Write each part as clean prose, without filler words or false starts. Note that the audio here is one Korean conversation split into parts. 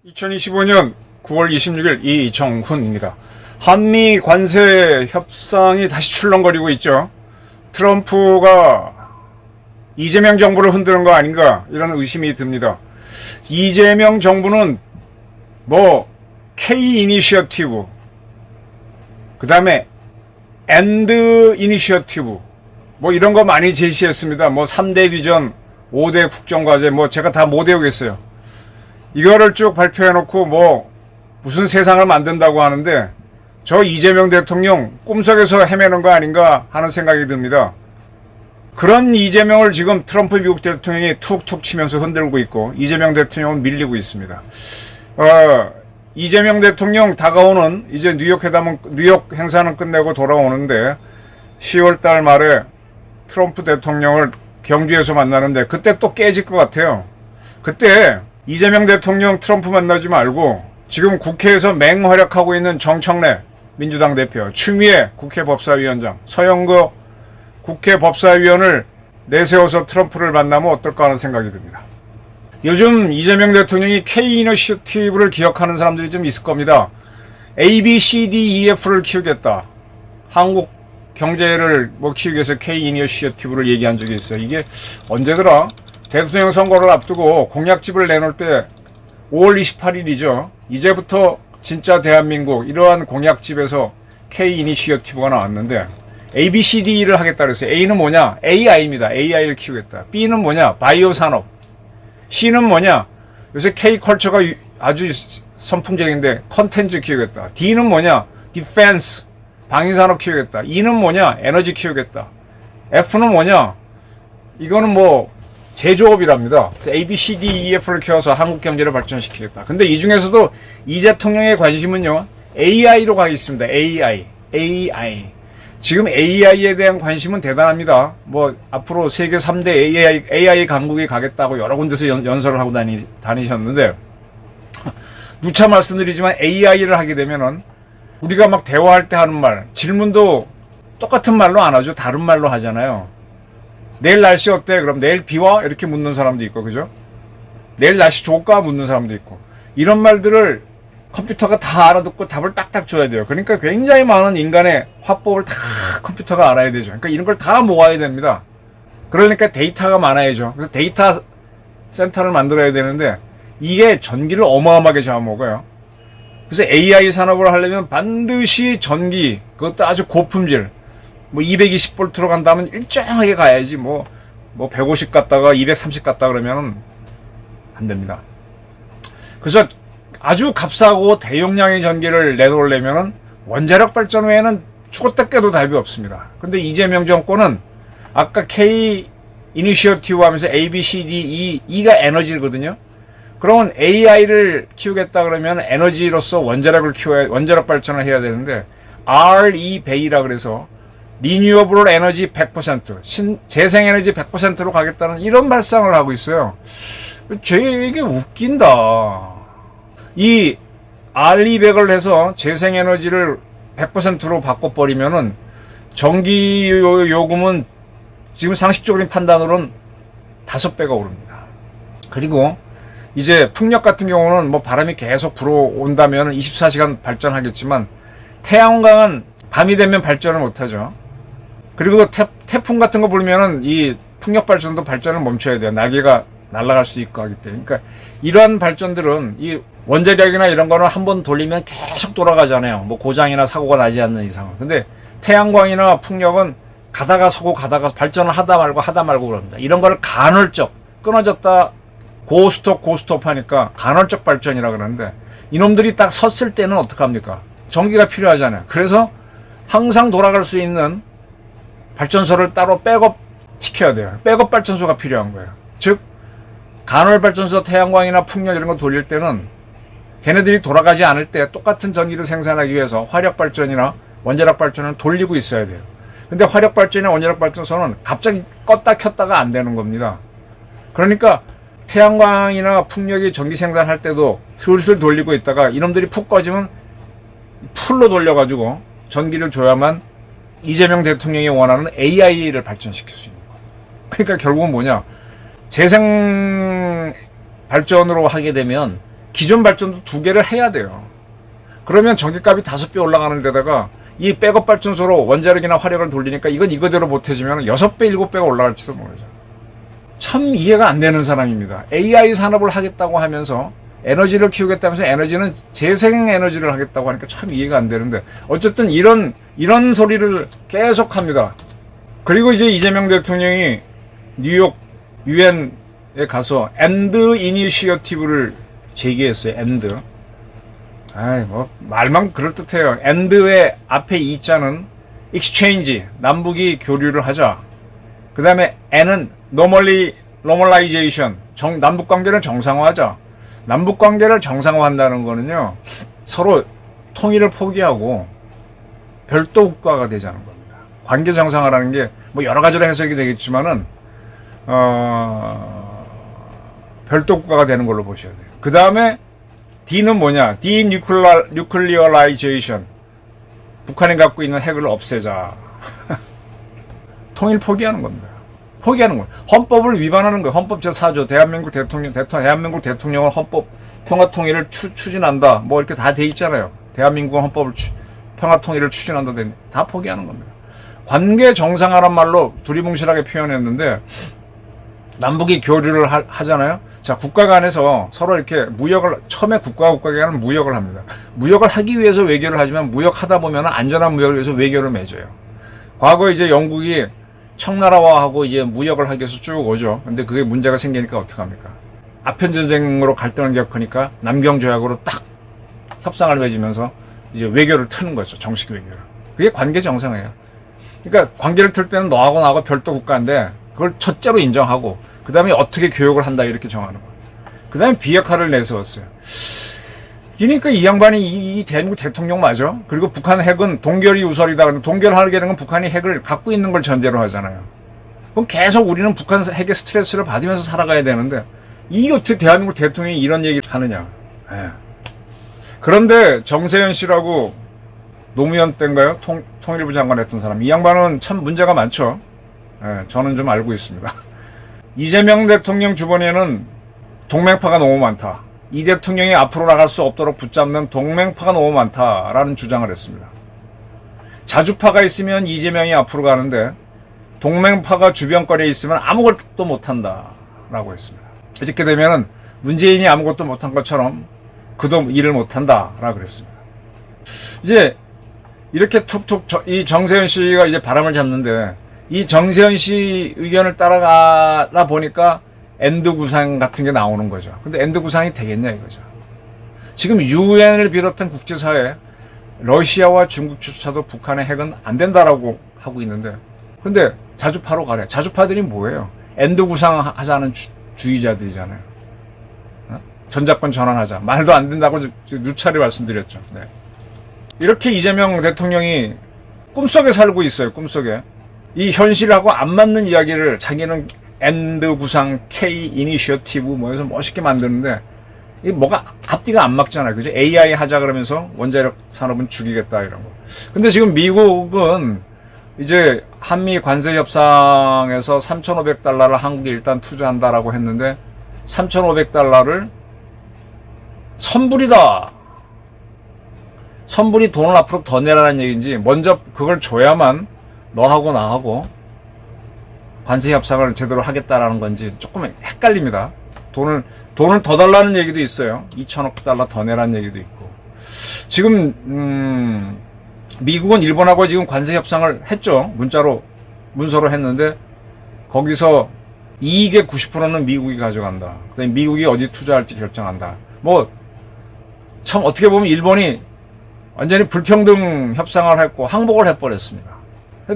(2025년 9월 26일) 이정훈입니다. 한미 관세 협상이 다시 출렁거리고 있죠. 트럼프가 이재명 정부를 흔드는 거 아닌가 이런 의심이 듭니다. 이재명 정부는 K 이니셔티브, 그 다음에 엔드 이니셔티브 이런 거 많이 제시했습니다. 3대 비전, 5대 국정과제 제가 다 못 외우겠어요. 이거를 쭉 발표해놓고 무슨 세상을 만든다고 하는데 저 이재명 대통령 꿈속에서 헤매는 거 아닌가 하는 생각이 듭니다. 그런 이재명을 지금 트럼프 미국 대통령이 툭툭 치면서 흔들고 있고 이재명 대통령은 밀리고 있습니다. 이재명 대통령 다가오는 이제 뉴욕 행사는 끝내고 돌아오는데 10월달 말에 트럼프 대통령을 경주에서 만나는데 그때 또 깨질 것 같아요. 그때 이재명 대통령 트럼프 만나지 말고 지금 국회에서 맹활약하고 있는 정청래 민주당 대표, 추미애 국회 법사위원장, 서영거 국회 법사위원을 내세워서 트럼프를 만나면 어떨까 하는 생각이 듭니다. 요즘 이재명 대통령이 K 이니셔티브를 기억하는 사람들이 좀 있을 겁니다. A, B, C, D, E, F를 키우겠다. 한국 경제를 키우기 위해서 K 이니셔티브를 얘기한 적이 있어요. 이게 언제더라? 대통령 선거를 앞두고 공약집을 내놓을 때 5월 28일이죠. 이제부터 진짜 대한민국 이러한 공약집에서 K 이니셔티브가 나왔는데 A, B, C, D를 하겠다 그랬어요. A는 뭐냐? AI입니다. AI를 키우겠다. B는 뭐냐? 바이오 산업. C는 뭐냐? 요새 K 컬처가 아주 선풍적인데 컨텐츠 키우겠다. D는 뭐냐? 디펜스. 방위산업 키우겠다. E는 뭐냐? 에너지 키우겠다. F는 뭐냐? 이거는 제조업이랍니다. A, B, C, D, E, F를 키워서 한국 경제를 발전시키겠다. 근데 이 중에서도 이 대통령의 관심은요, AI로 가겠습니다. AI. 지금 AI에 대한 관심은 대단합니다. 앞으로 세계 3대 AI 강국이 가겠다고 여러 군데서 연설을 하고 다니셨는데, 누차 말씀드리지만 AI를 하게 되면은, 우리가 대화할 때 하는 말, 질문도 똑같은 말로 안 하죠. 다른 말로 하잖아요. 내일 날씨 어때? 그럼 내일 비 와? 이렇게 묻는 사람도 있고, 그죠? 내일 날씨 좋을까? 묻는 사람도 있고. 이런 말들을 컴퓨터가 다 알아듣고 답을 딱딱 줘야 돼요. 그러니까 굉장히 많은 인간의 화법을 다 컴퓨터가 알아야 되죠. 그러니까 이런 걸 다 모아야 됩니다. 그러니까 데이터가 많아야죠. 그래서 데이터 센터를 만들어야 되는데 이게 전기를 어마어마하게 잡아먹어요. 그래서 AI 산업을 하려면 반드시 전기, 그것도 아주 고품질, 220V로 간다면 일정하게 가야지 150 갔다가 230 갔다 그러면 안 됩니다. 그래서 아주 값싸고 대용량의 전기를 내놓으려면 원자력 발전 외에는 죽었다 깨도 답이 없습니다. 근데 이재명 정권은 아까 K 이니셔티브 하면서 A, B, C, D, E가 에너지거든요. 그러면 AI를 키우겠다 그러면 에너지로서 원자력 발전을 해야 되는데 RE 베이라 그래서 리뉴어블 에너지 100%, 재생에너지 100%로 가겠다는 이런 발상을 하고 있어요. 이게 웃긴다. 이 RE100을 해서 재생에너지를 100%로 바꿔버리면은 전기 요금은 지금 상식적인 판단으로는 5배가 오릅니다. 그리고 이제 풍력 같은 경우는 바람이 계속 불어온다면 24시간 발전하겠지만 태양광은 밤이 되면 발전을 못하죠. 그리고 태풍 같은 거 불면은 이 풍력 발전도 발전을 멈춰야 돼요. 날개가 날아갈 수 있고 하기 때문에. 그러니까 이러한 발전들은 이 원자력이나 이런 거는 한번 돌리면 계속 돌아가잖아요. 고장이나 사고가 나지 않는 이상은. 근데 태양광이나 풍력은 가다가 서고 가다가 발전을 하다 말고 그럽니다. 이런 거를 간헐적, 끊어졌다 고스톱 하니까 간헐적 발전이라 그러는데 이놈들이 딱 섰을 때는 어떡합니까? 전기가 필요하잖아요. 그래서 항상 돌아갈 수 있는 발전소를 따로 백업 시켜야 돼요. 백업 발전소가 필요한 거예요. 즉 간헐 발전소, 태양광이나 풍력 이런 거 돌릴 때는 걔네들이 돌아가지 않을 때 똑같은 전기를 생산하기 위해서 화력 발전이나 원자력 발전을 돌리고 있어야 돼요. 근데 화력 발전이나 원자력 발전소는 갑자기 껐다 켰다가 안 되는 겁니다. 그러니까 태양광이나 풍력이 전기 생산할 때도 슬슬 돌리고 있다가 이놈들이 푹 꺼지면 풀로 돌려가지고 전기를 줘야만 이재명 대통령이 원하는 AI를 발전시킬 수 있는 거예요. 그러니까 결국은 뭐냐, 재생 발전으로 하게 되면 기존 발전도 2개를 해야 돼요. 그러면 전기값이 5배 올라가는 데다가 이 백업 발전소로 원자력이나 화력을 돌리니까 이건 이거대로 못해지면 6배, 7배가 올라갈지도 모르죠. 참 이해가 안 되는 사람입니다. AI 산업을 하겠다고 하면서 에너지를 키우겠다면서 에너지는 재생 에너지를 하겠다고 하니까 참 이해가 안 되는데, 어쨌든 이런 소리를 계속 합니다. 그리고 이제 이재명 대통령이 뉴욕 유엔에 가서 엔드 이니시어티브를 제기했어요. 엔드. 말만 그럴듯해요. 엔드의 앞에 이자는 exchange, 남북이 교류를 하자. 그 다음에 N은 normalization, 남북 관계를 정상화하자. 남북 관계를 정상화한다는 거는요, 서로 통일을 포기하고 별도 국가가 되자는 겁니다. 관계 정상화라는 게 뭐 여러 가지로 해석이 되겠지만은 별도 국가가 되는 걸로 보셔야 돼요. 그 다음에 D는 뭐냐? denuclearization. 북한이 갖고 있는 핵을 없애자. 통일 포기하는 겁니다. 포기하는 거예요. 헌법을 위반하는 거예요. 헌법 제4조 대한민국 대통령은 헌법 평화 통일을 추진한다. 뭐 이렇게 다 돼 있잖아요. 대한민국 헌법을 평화 통일을 추진한다. 다 포기하는 겁니다. 관계 정상화란 말로 두리뭉실하게 표현했는데, 남북이 교류를 하잖아요. 자, 국가 간에서 서로 이렇게 무역을, 처음에 국가가 간은 무역을 합니다. 무역을 하기 위해서 외교를 하지만 무역하다 보면 안전한 무역을 위해서 외교를 맺어요. 과거에 이제 영국이 청나라와하고 이제 무역을 하기 위해서 쭉 오죠. 근데 그게 문제가 생기니까 어떡합니까? 아편전쟁으로 갈등을 겪으니까 남경조약으로 딱 협상을 맺으면서 이제 외교를 트는 거죠. 정식 외교를. 그게 관계 정상이에요. 그러니까 관계를 틀 때는 너하고 나하고 별도 국가인데 그걸 첫째로 인정하고 그 다음에 어떻게 교역을 한다 이렇게 정하는 거예요. 그 다음에 비핵화를 내세웠어요. 그러니까 이 양반이 이 대한민국 대통령 맞아? 그리고 북한 핵은 동결이 우설이다. 동결하게 되는 건 북한이 핵을 갖고 있는 걸 전제로 하잖아요. 그럼 계속 우리는 북한 핵의 스트레스를 받으면서 살아가야 되는데 이게 어떻게 대한민국 대통령이 이런 얘기를 하느냐. 그런데 정세현 씨라고 노무현 때인가요? 통일부 장관 했던 사람. 이 양반은 참 문제가 많죠. 저는 좀 알고 있습니다. 이재명 대통령 주변에는 동맹파가 너무 많다. 이 대통령이 앞으로 나갈 수 없도록 붙잡는 동맹파가 너무 많다라는 주장을 했습니다. 자주파가 있으면 이재명이 앞으로 가는데 동맹파가 주변거리에 있으면 아무것도 못한다라고 했습니다. 이렇게 되면은 문재인이 아무것도 못한 것처럼 그도 일을 못한다라고 그랬습니다. 이제 이렇게 툭툭 이 정세현 씨가 이제 바람을 잡는데 이 정세현 씨 의견을 따라가다 보니까 엔드 구상 같은 게 나오는 거죠. 근데 엔드 구상이 되겠냐 이거죠. 지금 유엔을 비롯한 국제사회 러시아와 중국조차도 북한의 핵은 안 된다라고 하고 있는데, 근데 자주파로 가래. 자주파들이 뭐예요? 엔드 구상 하자는 주의자들이잖아요. 전작권 전환하자. 말도 안 된다고 누차례 말씀드렸죠. 네. 이렇게 이재명 대통령이 꿈속에 살고 있어요. 꿈속에. 이 현실하고 안 맞는 이야기를 자기는 엔드 구상 K 이니셔티브 뭐 해서 멋있게 만드는데 이 뭐가 앞뒤가 안 맞잖아요. 그죠? AI 하자 그러면서 원자력 산업은 죽이겠다 이런 거. 근데 지금 미국은 이제 한미 관세 협상에서 $3,500를 한국에 일단 투자한다라고 했는데 3,500달러를 선불이다. 선불이 돈을 앞으로 더 내라는 얘기인지 먼저 그걸 줘야만 너하고 나하고 관세 협상을 제대로 하겠다라는 건지 조금 헷갈립니다. 돈을 더 달라는 얘기도 있어요. 2천억 달러 더 내라는 얘기도 있고. 지금 미국은 일본하고 지금 관세 협상을 했죠. 문서로 했는데 거기서 이익의 90%는 미국이 가져간다. 그다음에 미국이 어디 투자할지 결정한다. 뭐 참 어떻게 보면 일본이 완전히 불평등 협상을 했고 항복을 해버렸습니다.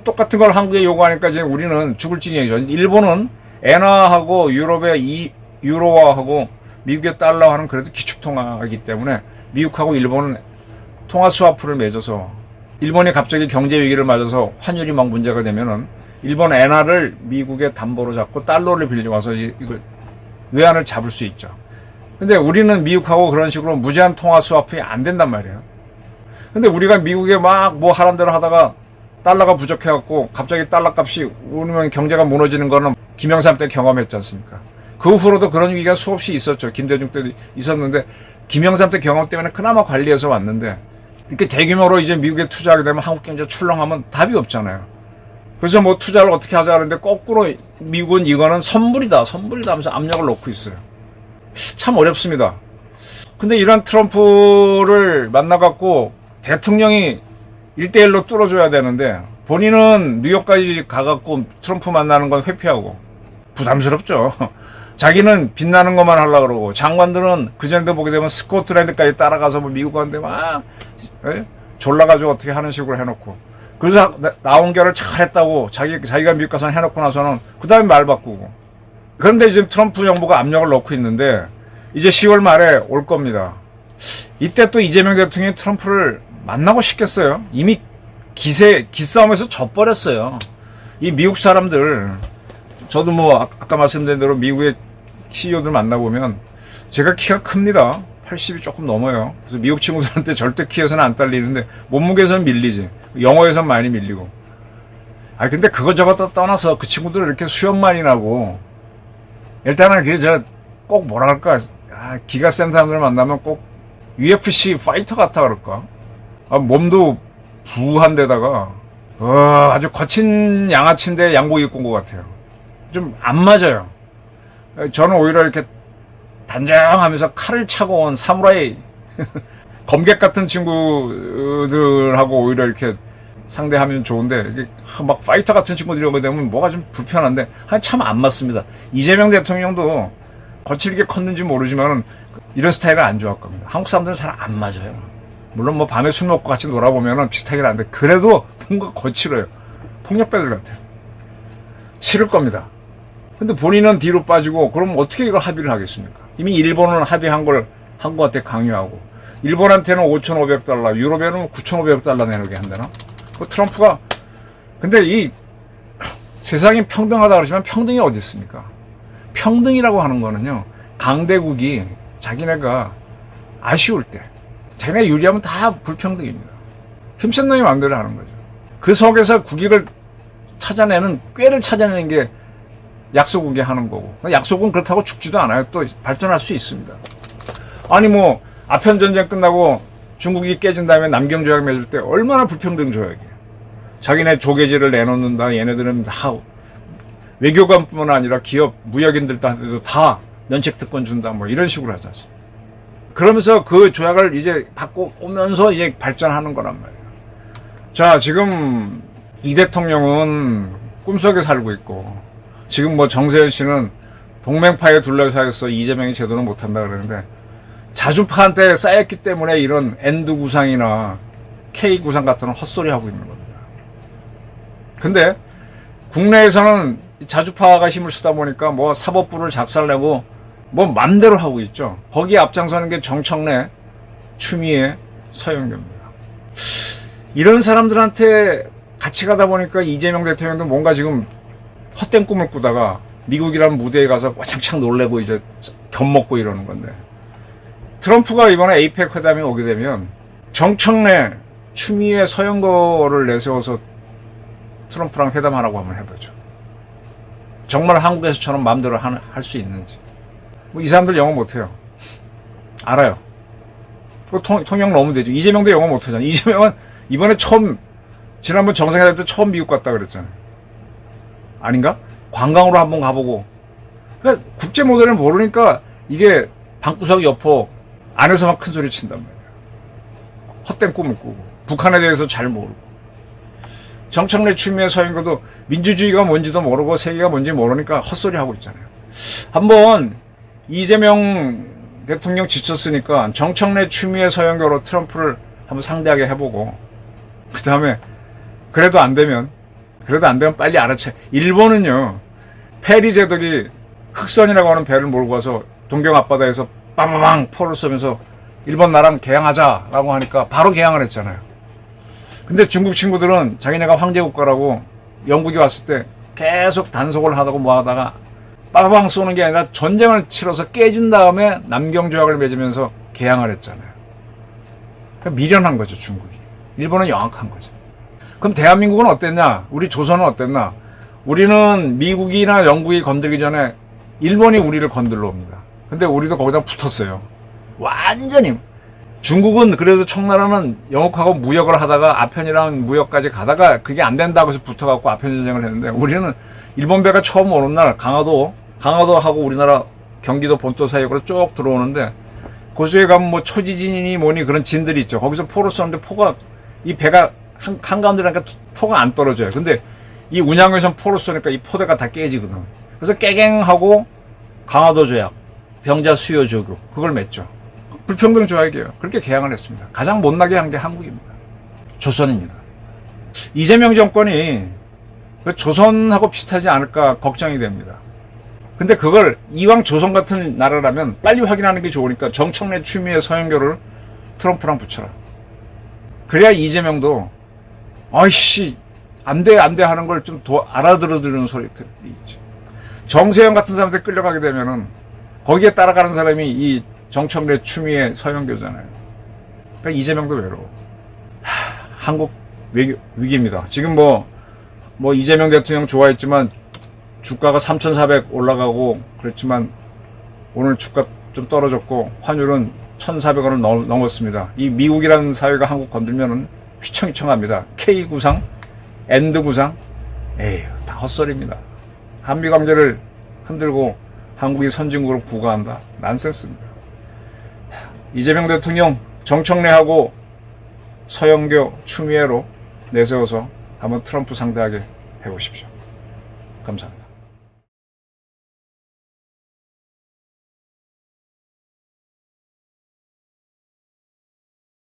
똑같은 걸 한국에 요구하니까 이제 우리는 죽을 징이죠. 일본은 엔화하고 유럽의 유로화하고 미국의 달러화는 그래도 기축통화이기 때문에 미국하고 일본은 통화 스와프를 맺어서 일본이 갑자기 경제 위기를 맞아서 환율이 막 문제가 되면은 일본 엔화를 미국의 담보로 잡고 달러를 빌려와서 이거 외환을 잡을 수 있죠. 근데 우리는 미국하고 그런 식으로 무제한 통화 스와프가 안 된단 말이에요. 근데 우리가 미국에 막 뭐 하란 대로 하다가 달러가 부족해갖고 갑자기 달러 값이 오르면 경제가 무너지는 거는 김영삼 때 경험했지 않습니까? 그 후로도 그런 위기가 수없이 있었죠. 김대중 때도 있었는데 김영삼 때 경험 때문에 그나마 관리해서 왔는데 이렇게 대규모로 이제 미국에 투자하게 되면 한국 경제 출렁하면 답이 없잖아요. 그래서 뭐 투자를 어떻게 하자 하는데 거꾸로 미국은 이거는 선물이다 하면서 압력을 놓고 있어요. 참 어렵습니다. 근데 이런 트럼프를 만나갖고 대통령이 1대1로 뚫어줘야 되는데 본인은 뉴욕까지 가갖고 트럼프 만나는 건 회피하고 부담스럽죠. 자기는 빛나는 것만 하려고 그러고 장관들은 그전에도 보게 되면 스코틀랜드까지 따라가서 뭐 미국 가는데 막 졸라가지고 어떻게 하는 식으로 해놓고 그래서 나온 결을 잘했다고 자기가 미국 가서 해놓고 나서는 그 다음에 말 바꾸고 그런데 지금 트럼프 정부가 압력을 넣고 있는데 이제 10월 말에 올 겁니다. 이때 또 이재명 대통령이 트럼프를 만나고 싶겠어요? 이미 기싸움에서 져버렸어요. 이 미국 사람들, 저도 뭐 아까 말씀드린 대로 미국의 CEO들 만나보면 제가 키가 큽니다. 80이 조금 넘어요. 그래서 미국 친구들한테 절대 키에서는 안 딸리는데 몸무게에서는 밀리지. 영어에서는 많이 밀리고. 근데 그것저것 떠나서 그 친구들 이렇게 수염만이 나고 일단은 그게 꼭 뭐라 할까 기가 센 사람들 만나면 꼭 UFC 파이터 같아 그럴까? 몸도 부한 데다가 아주 거친 양아치인데 양복 입고 온 것 같아요. 좀 안 맞아요. 저는 오히려 이렇게 단정하면서 칼을 차고 온 사무라이 검객 같은 친구들하고 오히려 이렇게 상대하면 좋은데 이게 막 파이터 같은 친구들이 오게 되면 뭐가 좀 불편한데 참 안 맞습니다. 이재명 대통령도 거칠게 컸는지 모르지만 이런 스타일은 안 좋아할 겁니다. 한국 사람들은 잘 안 맞아요. 물론 뭐 밤에 술 먹고 같이 놀아보면 비슷하긴 한데 그래도 뭔가 거칠어요. 폭력배들 같아요. 싫을 겁니다. 근데 본인은 뒤로 빠지고 그럼 어떻게 이걸 합의를 하겠습니까? 이미 일본은 합의한 걸 한국한테 강요하고 일본한테는 5,500달러, 유럽에는 9,500달러 내놓게 한다나? 트럼프가 근데 이 세상이 평등하다 그러지만 평등이 어디 있습니까? 평등이라고 하는 거는요 강대국이 자기네가 아쉬울 때 자기네 유리하면 다 불평등입니다. 힘센 놈이 마음대로 하는 거죠. 그 속에서 국익을 찾아내는 꾀를 찾아내는 게 약소국이 하는 거고 약소국은 그렇다고 죽지도 않아요. 또 발전할 수 있습니다. 아니 뭐 아편전쟁 끝나고 중국이 깨진 다음에 남경조약 맺을 때 얼마나 불평등 조약이에요. 자기네 조개지를 내놓는다. 얘네들은 다 외교관뿐만 아니라 기업 무역인들한테도 다 면책특권 준다. 뭐 이런 식으로 하지 않습니까? 그러면서 그 조약을 이제 받고 오면서 이제 발전하는 거란 말이에요. 자, 지금 이 대통령은 꿈속에 살고 있고 지금 뭐 정세현 씨는 동맹파에 둘러싸여서 이재명이 제도는 못한다 그러는데 자주파한테 쌓였기 때문에 이런 N 구상이나 K 구상 같은 헛소리 하고 있는 겁니다. 근데 국내에서는 자주파가 힘을 쓰다 보니까 뭐 사법부를 작살내고 뭐 맘대로 하고 있죠. 거기에 앞장서는 게 정청래, 추미애, 서영교입니다. 이런 사람들한테 같이 가다 보니까 이재명 대통령도 뭔가 지금 헛된 꿈을 꾸다가 미국이라는 무대에 가서 와창창 놀래고 이제 겁먹고 이러는 건데 트럼프가 이번에 에이펙 회담에 오게 되면 정청래, 추미애, 서영거를 내세워서 트럼프랑 회담하라고 한번 해보죠. 정말 한국에서처럼 마음대로 할 수 있는지. 뭐 이 사람들 영어 못해요. 알아요. 통역 넣으면 되죠. 이재명도 영어 못하잖아요. 이재명은 이번에 지난번 정상회담 때 처음 미국 갔다 그랬잖아요. 아닌가? 관광으로 한번 가보고. 그러니까 국제 모델을 모르니까 이게 방구석 여포 안에서만 큰 소리 친단 말이에요. 헛된 꿈을 꾸고. 북한에 대해서 잘 모르고. 정청래, 추미애, 서영거도 민주주의가 뭔지도 모르고 세계가 뭔지 모르니까 헛소리 하고 있잖아요. 한번 이재명 대통령 지쳤으니까 정청래, 추미애, 서영거로 트럼프를 한번 상대하게 해보고 그 다음에 그래도 안 되면 빨리 알아채. 일본은요 페리 제독이 흑선이라고 하는 배를 몰고 와서 동경 앞바다에서 빠바방 포를 쏘면서 일본 나랑 개항하자라고 하니까 바로 개항을 했잖아요. 근데 중국 친구들은 자기네가 황제국가라고 영국이 왔을 때 계속 단속을 하다가 뭐 하다가 빠바방 쏘는 게 아니라 전쟁을 치러서 깨진 다음에 남경조약을 맺으면서 개항을 했잖아요. 그러니까 미련한 거죠, 중국이. 일본은 영악한 거죠. 그럼 대한민국은 어땠냐? 우리 조선은 어땠나? 우리는 미국이나 영국이 건들기 전에 일본이 우리를 건들러 옵니다. 근데 우리도 거기다 붙었어요. 완전히. 중국은 그래도 청나라는 영국하고 무역을 하다가 아편이랑 무역까지 가다가 그게 안 된다고 해서 붙어갖고 아편 전쟁을 했는데, 우리는 일본 배가 처음 오는 날 강화도하고 우리나라 경기도 본토 사이로 쭉 들어오는데, 고수에 가면 뭐 초지진이니 뭐니 그런 진들이 있죠. 거기서 포를 쏘는데 포가, 이 배가 한가운데라니까 포가 안 떨어져요. 근데 이 운양에선 포를 쏘니까 이 포대가 다 깨지거든. 그래서 깨갱하고 강화도 조약, 병자 수요 조교, 그걸 맺죠. 불평등 조약이에요. 그렇게 개항을 했습니다. 가장 못나게 한 게 한국입니다. 조선입니다. 이재명 정권이 조선하고 비슷하지 않을까 걱정이 됩니다. 근데 그걸 이왕 조선 같은 나라라면 빨리 확인하는 게 좋으니까 정청래 추미애 서영교를 트럼프랑 붙여라. 그래야 이재명도 아이씨 안 돼 하는 걸 좀 알아들어주는 소리들이 있지. 정세영 같은 사람한테 끌려가게 되면은 거기에 따라가는 사람이 이 정청래 추미애 서영교잖아요. 그러니까 이재명도 외로워. 한국 위기입니다. 지금 뭐 이재명 대통령 좋아했지만 주가가 3,400 올라가고 그랬지만 오늘 주가 좀 떨어졌고 환율은 1,400원을 넘었습니다. 이 미국이라는 사회가 한국 건들면은 휘청휘청합니다. K 구상, 엔드 구상, 에이 다 헛소리입니다. 한미 관계를 흔들고 한국이 선진국으로 부과한다. 난센스입니다. 이재명 대통령 정청래하고 서영교, 추미애로 내세워서 한번 트럼프 상대하게 해보십시오. 감사합니다.